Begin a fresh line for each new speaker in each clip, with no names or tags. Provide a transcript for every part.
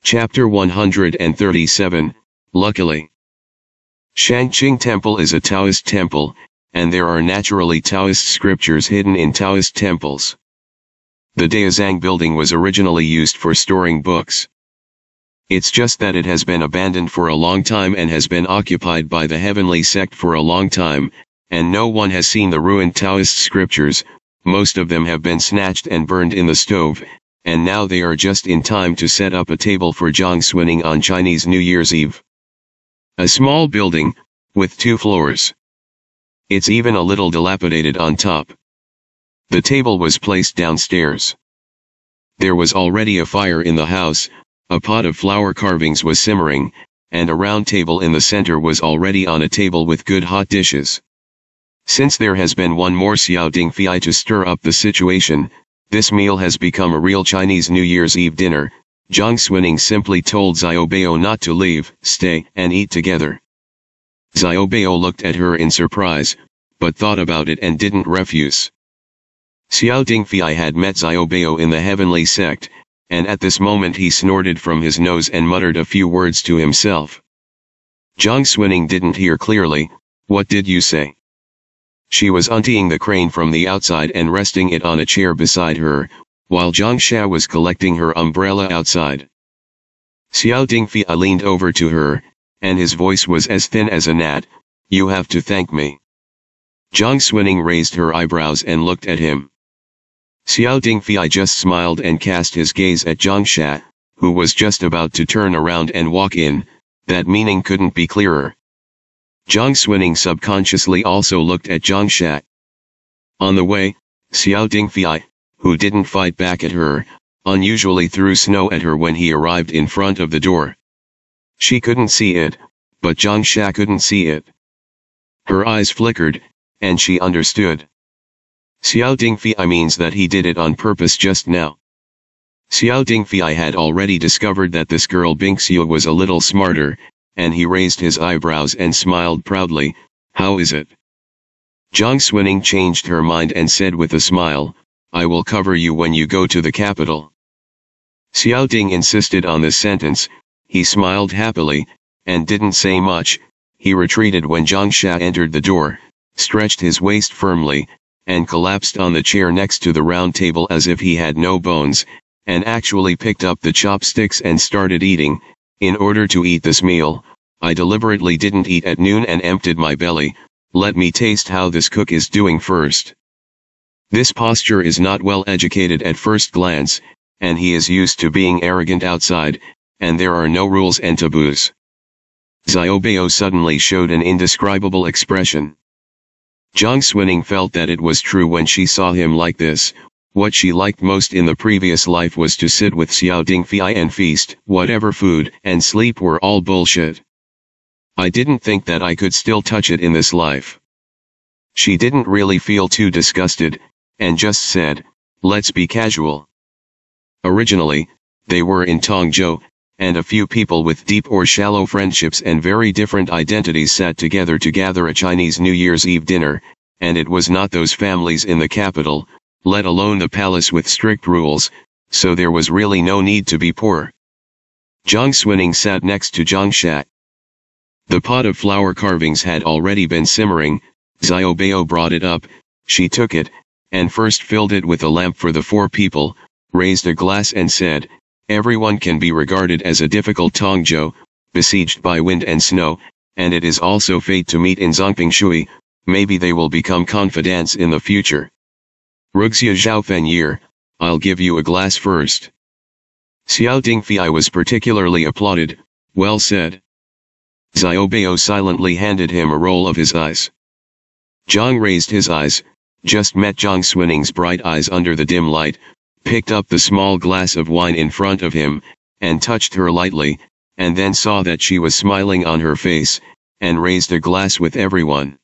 Chapter 137, Luckily. Shangqing Temple is a Taoist temple, and there are naturally Taoist scriptures hidden in Taoist temples. The Daozang building was originally used for storing books. It's just that it has been abandoned for a long time and has been occupied by the heavenly sect for a long time, and no one has seen the ruined Taoist scriptures. Most of them have been snatched and burned in the stove, and now they are just in time to set up a table for Zhang Suining on Chinese New Year's Eve. A small building, with 2 floors. It's even a little dilapidated on top. The table was placed downstairs. There was already a fire in the house, a pot of flower carvings was simmering, and a round table in the center was already on a table with good hot dishes. Since there has been one more Xiao Dingfei to stir up the situation, this meal has become a real Chinese New Year's Eve dinner. Zhang Suining simply told Xiaobao not to leave, stay, and eat together. Xiaobao looked at her in surprise, but thought about it and didn't refuse. Xiao Dingfei had met Xiaobao in the heavenly sect, and at this moment he snorted from his nose and muttered a few words to himself. Zhang Suining didn't hear clearly. What did you say? She was untying the crane from the outside and resting it on a chair beside her, while Zhang Xia was collecting her umbrella outside. Xiao Dingfei leaned over to her, and his voice was as thin as a gnat. You have to thank me. Zhang Suining raised her eyebrows and looked at him. Xiao Dingfei just smiled and cast his gaze at Zhang Xia, who was just about to turn around and walk in. That meaning couldn't be clearer. Zhang Suining subconsciously also looked at Zhang Xia. On the way, Xiao Dingfei, who didn't fight back at her, unusually threw snow at her when he arrived in front of the door. She couldn't see it, but Zhang Xia couldn't see it. Her eyes flickered, and she understood. Xiao Dingfei means that he did it on purpose just now. Xiao Dingfei had already discovered that this girl Bingxiu was a little smarter, and he raised his eyebrows and smiled proudly. How is it? Zhang Suining changed her mind and said with a smile, I will cover you when you go to the capital. Xiao Ding insisted on this sentence. He smiled happily, and didn't say much. He retreated when Zhang Xia entered the door, stretched his waist firmly, and collapsed on the chair next to the round table as if he had no bones, and actually picked up the chopsticks and started eating. In order to eat this meal, I deliberately didn't eat at noon and emptied my belly. Let me taste how this cook is doing first. This posture is not well educated at first glance, and he is used to being arrogant outside, and there are no rules and taboos. Xiaobao suddenly showed an indescribable expression. Zhang Suining felt that it was true when she saw him like this. What she liked most in the previous life was to sit with Xiao Dingfei and feast. Whatever food and sleep were all bullshit. I didn't think that I could still touch it in this life. She didn't really feel too disgusted, and just said, let's be casual. Originally, they were in Tongzhou, and a few people with deep or shallow friendships and very different identities sat together to gather a Chinese New Year's Eve dinner, and it was not those families in the capital, let alone the palace with strict rules, so there was really no need to be poor. Zhang Suining sat next to Zhang Xia. The pot of flower carvings had already been simmering. Xiaobao brought it up. She took it, and first filled it with a lamp for the 4 people, raised a glass and said, everyone can be regarded as a difficult Tongzhou, besieged by wind and snow, and it is also fate to meet in Zongping Shui. Maybe they will become confidants in the future. Ruxia Zhaofen Year, I'll give you a glass first. Xiao Dingfei was particularly applauded. Well said. Xiaobao silently handed him a roll of his eyes. Zhang raised his eyes, just met Zhang Suining's bright eyes under the dim light, picked up the small glass of wine in front of him, and touched her lightly, and then saw that she was smiling on her face, and raised a glass with everyone.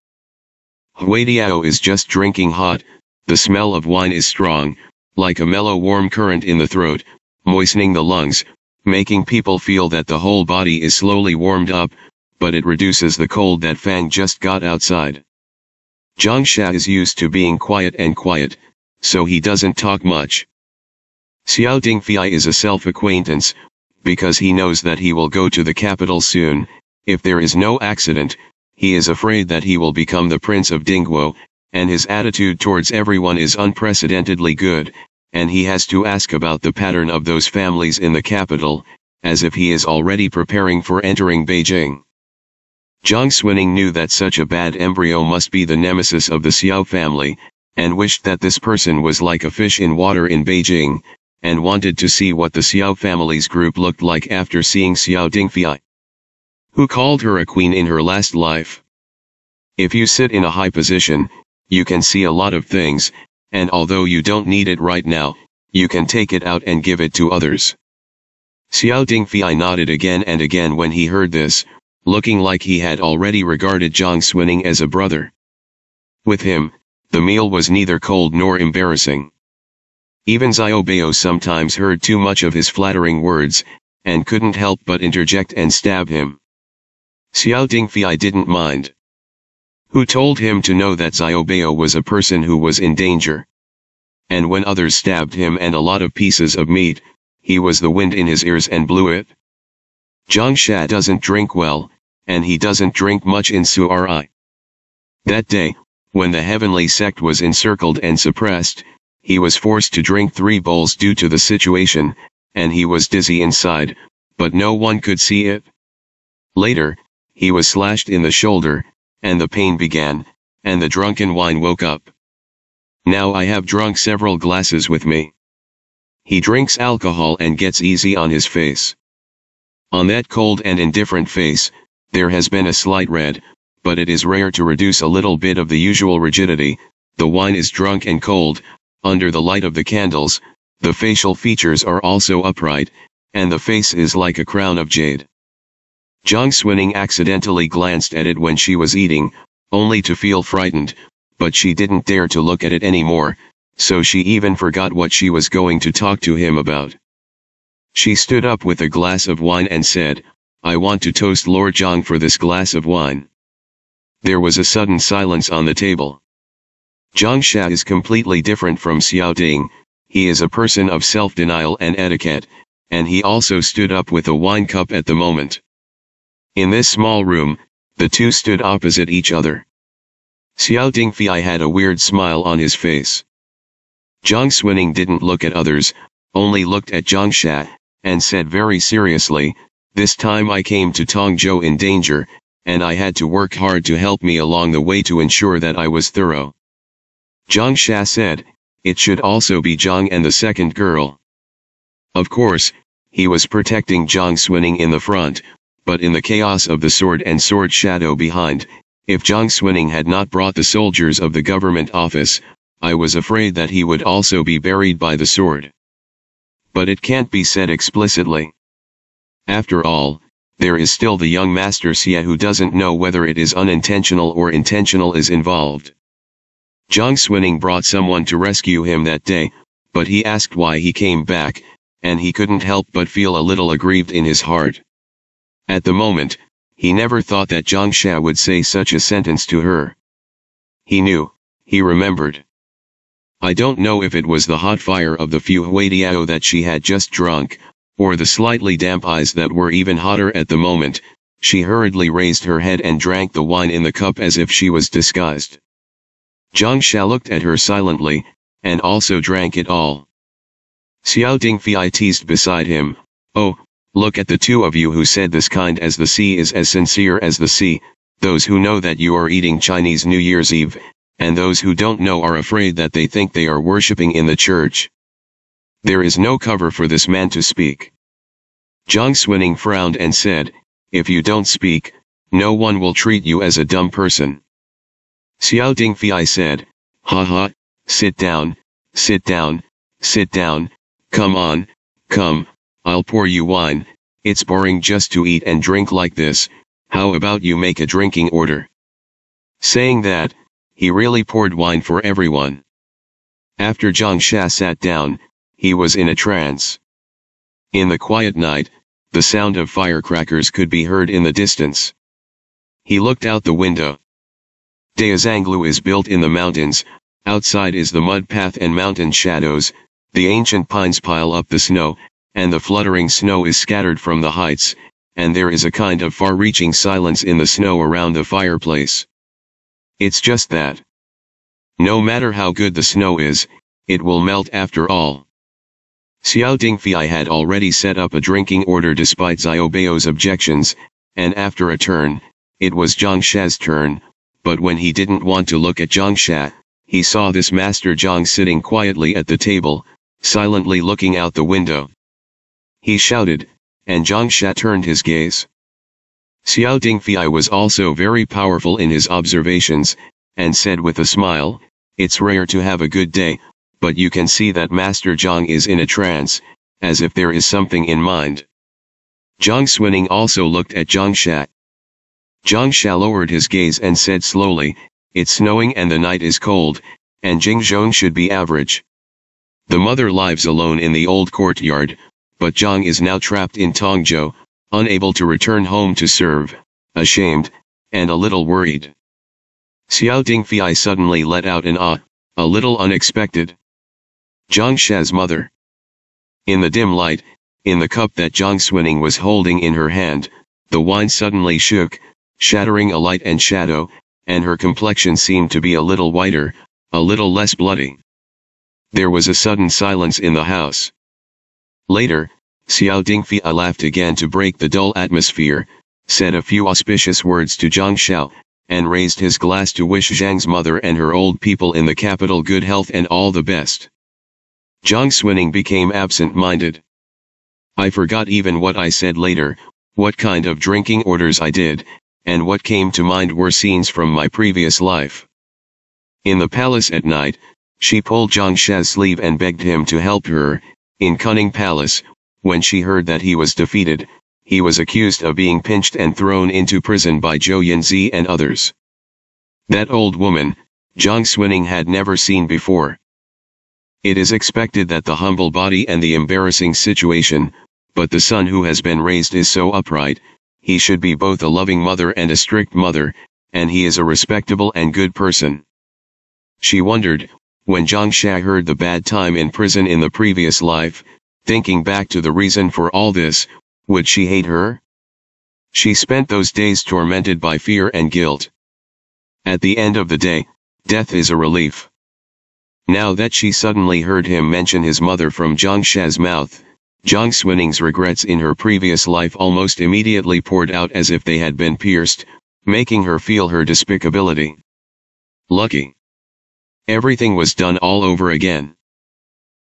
Huidiao is just drinking hot. The smell of wine is strong, like a mellow warm current in the throat, moistening the lungs, making people feel that the whole body is slowly warmed up, but it reduces the cold that Fang just got outside. Zhang Xia is used to being quiet, so he doesn't talk much. Xiao Dingfei is a self-acquaintance, because he knows that he will go to the capital soon. If there is no accident, he is afraid that he will become the Prince of Dingguo, and his attitude towards everyone is unprecedentedly good, and he has to ask about the pattern of those families in the capital, as if he is already preparing for entering Beijing. Jiang Xuning knew that such a bad embryo must be the nemesis of the Xiao family, and wished that this person was like a fish in water in Beijing, and wanted to see what the Xiao family's group looked like after seeing Xiao Dingfei, who called her a queen in her last life. If you sit in a high position, you can see a lot of things, and although you don't need it right now, you can take it out and give it to others. Xiao Dingfei nodded again and again when he heard this, looking like he had already regarded Jiang Xuning as a brother. With him, the meal was neither cold nor embarrassing. Even Xiao Bao sometimes heard too much of his flattering words, and couldn't help but interject and stab him. Xiao Dingfei didn't mind. Who told him to know that Xiao Bao was a person who was in danger? And when others stabbed him and a lot of pieces of meat, he was the wind in his ears and blew it. Zhang Sha doesn't drink well, and he doesn't drink much in Su'ai. That day, when the heavenly sect was encircled and suppressed, he was forced to drink 3 bowls due to the situation, and he was dizzy inside, but no one could see it. Later, he was slashed in the shoulder, and the pain began, and the drunken wine woke up. Now I have drunk several glasses with me. He drinks alcohol and gets easy on his face. On that cold and indifferent face, there has been a slight red, but it is rare to reduce a little bit of the usual rigidity. The wine is drunk and cold, under the light of the candles, the facial features are also upright, and the face is like a crown of jade. Jiang Xuning accidentally glanced at it when she was eating, only to feel frightened, but she didn't dare to look at it anymore, so she even forgot what she was going to talk to him about. She stood up with a glass of wine and said, "I want to toast Lord Zhang for this glass of wine." There was a sudden silence on the table. Zhang Sha is completely different from Xiao Ding. He is a person of self-denial and etiquette, and he also stood up with a wine cup at the moment. In this small room, the two stood opposite each other. Xiao Dingfei had a weird smile on his face. Jiang Xuning didn't look at others, only looked at Zhang Sha, and said very seriously, "This time I came to Tongzhou in danger, and I had to work hard to help me along the way to ensure that I was thorough." Zhang Sha said, "It should also be Zhang and the second girl." Of course, he was protecting Jiang Xuning in the front, but in the chaos of the sword and sword shadow behind, if Jiang Xuning had not brought the soldiers of the government office, I was afraid that he would also be buried by the sword. But it can't be said explicitly. After all, there is still the young master Xie who doesn't know whether it is unintentional or intentional is involved. Jiang Xuning brought someone to rescue him that day, but he asked why he came back, and he couldn't help but feel a little aggrieved in his heart. At the moment, he never thought that Zhang Sha would say such a sentence to her. He knew, he remembered. I don't know if it was the hot fire of the Fu Huidiao that she had just drunk, or the slightly damp eyes that were even hotter at the moment. She hurriedly raised her head and drank the wine in the cup as if she was disguised. Zhang Sha looked at her silently, and also drank it all. Xiao Dingfei teased beside him, "Oh, look at the two of you who said this kind as the sea is as sincere as the sea, those who know that you are eating Chinese New Year's Eve, and those who don't know are afraid that they think they are worshipping in the church." There is no cover for this man to speak. Jiang Xuning frowned and said, "If you don't speak, no one will treat you as a dumb person." Xiao Dingfei said, "Ha ha, sit down, sit down, sit down, come on, come, I'll pour you wine, it's boring just to eat and drink like this, how about you make a drinking order?" Saying that, he really poured wine for everyone. After Zhang Sha sat down, he was in a trance. In the quiet night, the sound of firecrackers could be heard in the distance. He looked out the window. Daozanglu is built in the mountains, outside is the mud path and mountain shadows, the ancient pines pile up the snow, and the fluttering snow is scattered from the heights, and there is a kind of far-reaching silence in the snow around the fireplace. It's just that. No matter how good the snow is, it will melt after all. Xiao Dingfei had already set up a drinking order despite Xiaobeo's objections, and after a turn, it was Zhang Sha's turn, but when he didn't want to look at Zhang Sha, he saw this Master Zhang sitting quietly at the table, silently looking out the window. He shouted, and Zhang Sha turned his gaze. Xiao Dingfei was also very powerful in his observations, and said with a smile, "It's rare to have a good day, but you can see that Master Zhang is in a trance, as if there is something in mind." Zhang Xuning also looked at Zhang Sha. Zhang Sha lowered his gaze and said slowly, "It's snowing and the night is cold, and Jingzhong should be average. The mother lives alone in the old courtyard, but Zhang is now trapped in Tongzhou, unable to return home to serve, ashamed, and a little worried." Xiao Dingfei suddenly let out an ah, a little unexpected. Zhang Sha's mother. In the dim light, in the cup that Zhang Xuning was holding in her hand, the wine suddenly shook, shattering a light and shadow, and her complexion seemed to be a little whiter, a little less bloody. There was a sudden silence in the house. Later, Xiao Dingfei laughed again to break the dull atmosphere, said a few auspicious words to Zhang Shao, and raised his glass to wish Zhang's mother and her old people in the capital good health and all the best. Zhang Xuning became absent-minded. "I forgot even what I said later, what kind of drinking orders I did, and what came to mind were scenes from my previous life." In the palace at night, she pulled Zhang Sha's sleeve and begged him to help her. In Cunning Palace, when she heard that he was defeated, he was accused of being pinched and thrown into prison by Zhou Yanzi and others. That old woman, Zhang Xuning had never seen before. It is expected that the humble body and the embarrassing situation, but the son who has been raised is so upright, he should be both a loving mother and a strict mother, and he is a respectable and good person. She wondered, when Zhang Sha heard the bad time in prison in the previous life, thinking back to the reason for all this, would she hate her? She spent those days tormented by fear and guilt. At the end of the day, death is a relief. Now that she suddenly heard him mention his mother from Zhang Sha's mouth, Zhang Xunning's regrets in her previous life almost immediately poured out as if they had been pierced, making her feel her despicability. Lucky. Everything was done all over again.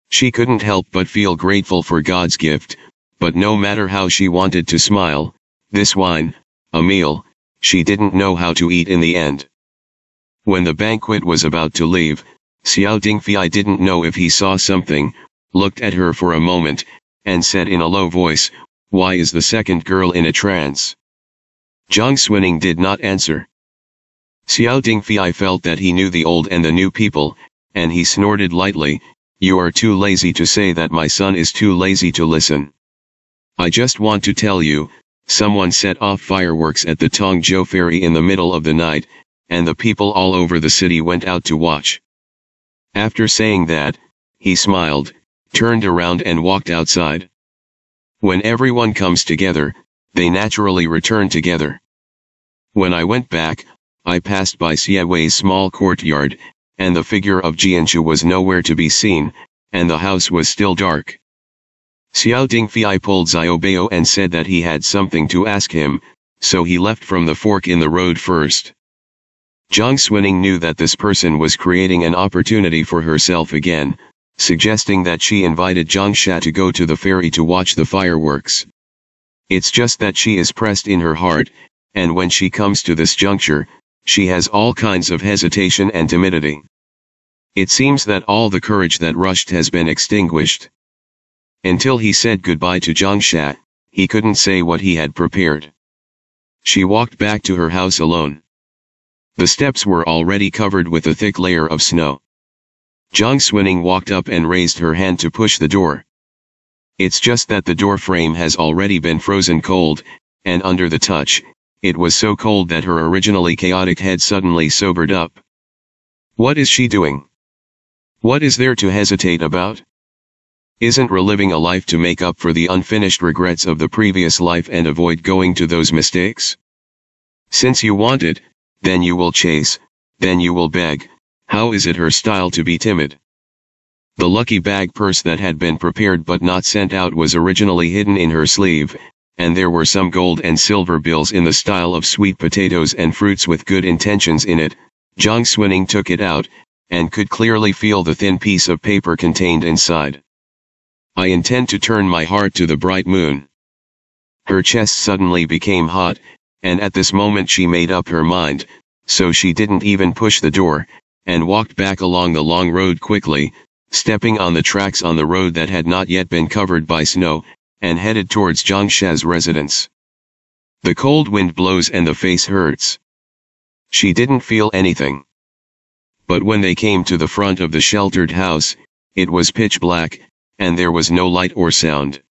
She couldn't help but feel grateful for God's gift, but no matter how she wanted to smile, this wine, a meal, she didn't know how to eat in the end. When the banquet was about to leave, Xiao Dingfei didn't know if he saw something, looked at her for a moment, and said in a low voice, "Why is the second girl in a trance?" Zhang Xuning did not answer. Xiao Dingfei felt that he knew the old and the new people, and he snorted lightly, "You are too lazy to say that my son is too lazy to listen. I just want to tell you, someone set off fireworks at the Tongzhou ferry in the middle of the night, and the people all over the city went out to watch." After saying that, he smiled, turned around and walked outside. When everyone comes together, they naturally return together. When I went back, I passed by Xie Wei's small courtyard, and the figure of Jianshu was nowhere to be seen, and the house was still dark. Xiao Dingfei pulled Xiaobeo and said that he had something to ask him, so he left from the fork in the road first. Zhang Xuning knew that this person was creating an opportunity for herself again, suggesting that she invited Zhang Sha to go to the ferry to watch the fireworks. It's just that she is pressed in her heart, and when she comes to this juncture, she has all kinds of hesitation and timidity. It seems that all the courage that rushed has been extinguished. Until he said goodbye to Zhang Sha, he couldn't say what he had prepared. She walked back to her house alone. The steps were already covered with a thick layer of snow. Zhang Xuning walked up and raised her hand to push the door. It's just that the door frame has already been frozen cold, and under the touch, it was so cold that her originally chaotic head suddenly sobered up. What is she doing? What is there to hesitate about? Isn't reliving a life to make up for the unfinished regrets of the previous life and avoid going to those mistakes? Since you want it, then you will chase, then you will beg. How is it her style to be timid? The lucky bag purse that had been prepared but not sent out was originally hidden in her sleeve, and there were some gold and silver bills in the style of sweet potatoes and fruits with good intentions in it. Jiang Xuning took it out, and could clearly feel the thin piece of paper contained inside. I intend to turn my heart to the bright moon. Her chest suddenly became hot, and at this moment she made up her mind, so she didn't even push the door, and walked back along the long road quickly, stepping on the tracks on the road that had not yet been covered by snow, and headed towards Zhang She's residence. The cold wind blows and the face hurts. She didn't feel anything. But when they came to the front of the sheltered house, it was pitch black, and there was no light or sound.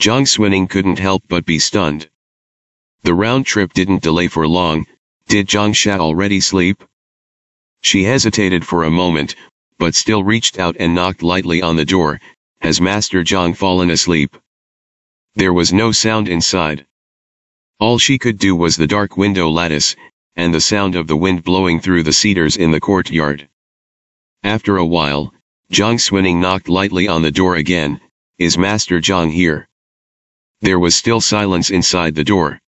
Jiang Xuning couldn't help but be stunned. The round trip didn't delay for long. Did Zhang She already sleep? She hesitated for a moment, but still reached out and knocked lightly on the door. Has Master Zhang fallen asleep? There was no sound inside. All she could do was the dark window lattice, and the sound of the wind blowing through the cedars in the courtyard. After a while, Jiang Xuning knocked lightly on the door again. Is Master Zhang here? There was still silence inside the door.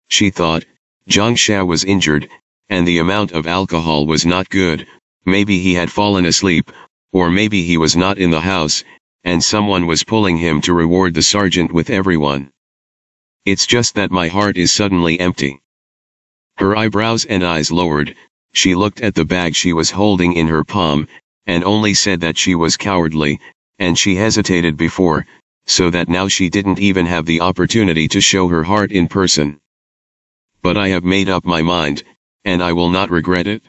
She thought, Zhang She was injured, and the amount of alcohol was not good. Maybe he had fallen asleep, or maybe he was not in the house, and someone was pulling him to reward the sergeant with everyone. It's just that my heart is suddenly empty. Her eyebrows and eyes lowered. She looked at the bag she was holding in her palm, and only said that she was cowardly, and she hesitated before, so that now she didn't even have the opportunity to show her heart in person. But I have made up my mind, and I will not regret it.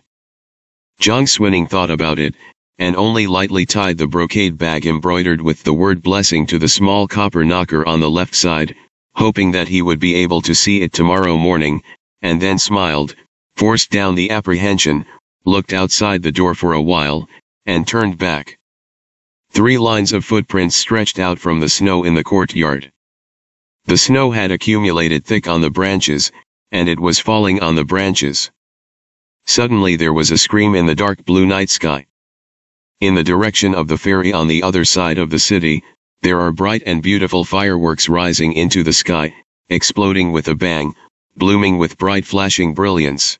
Jiang Xuning thought about it, and only lightly tied the brocade bag embroidered with the word blessing to the small copper knocker on the left side, hoping that he would be able to see it tomorrow morning, and then smiled, forced down the apprehension, looked outside the door for a while, and turned back. 3 lines of footprints stretched out from the snow in the courtyard. The snow had accumulated thick on the branches, and it was falling on the branches. Suddenly there was a scream in the dark blue night sky. In the direction of the ferry on the other side of the city, there are bright and beautiful fireworks rising into the sky, exploding with a bang, blooming with bright flashing brilliance.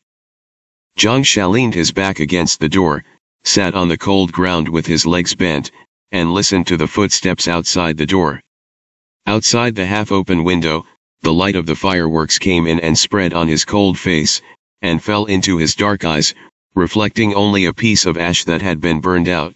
Zhang She leaned his back against the door, sat on the cold ground with his legs bent, and listened to the footsteps outside the door. Outside the half-open window, the light of the fireworks came in and spread on his cold face, and fell into his dark eyes, reflecting only a piece of ash that had been burned out.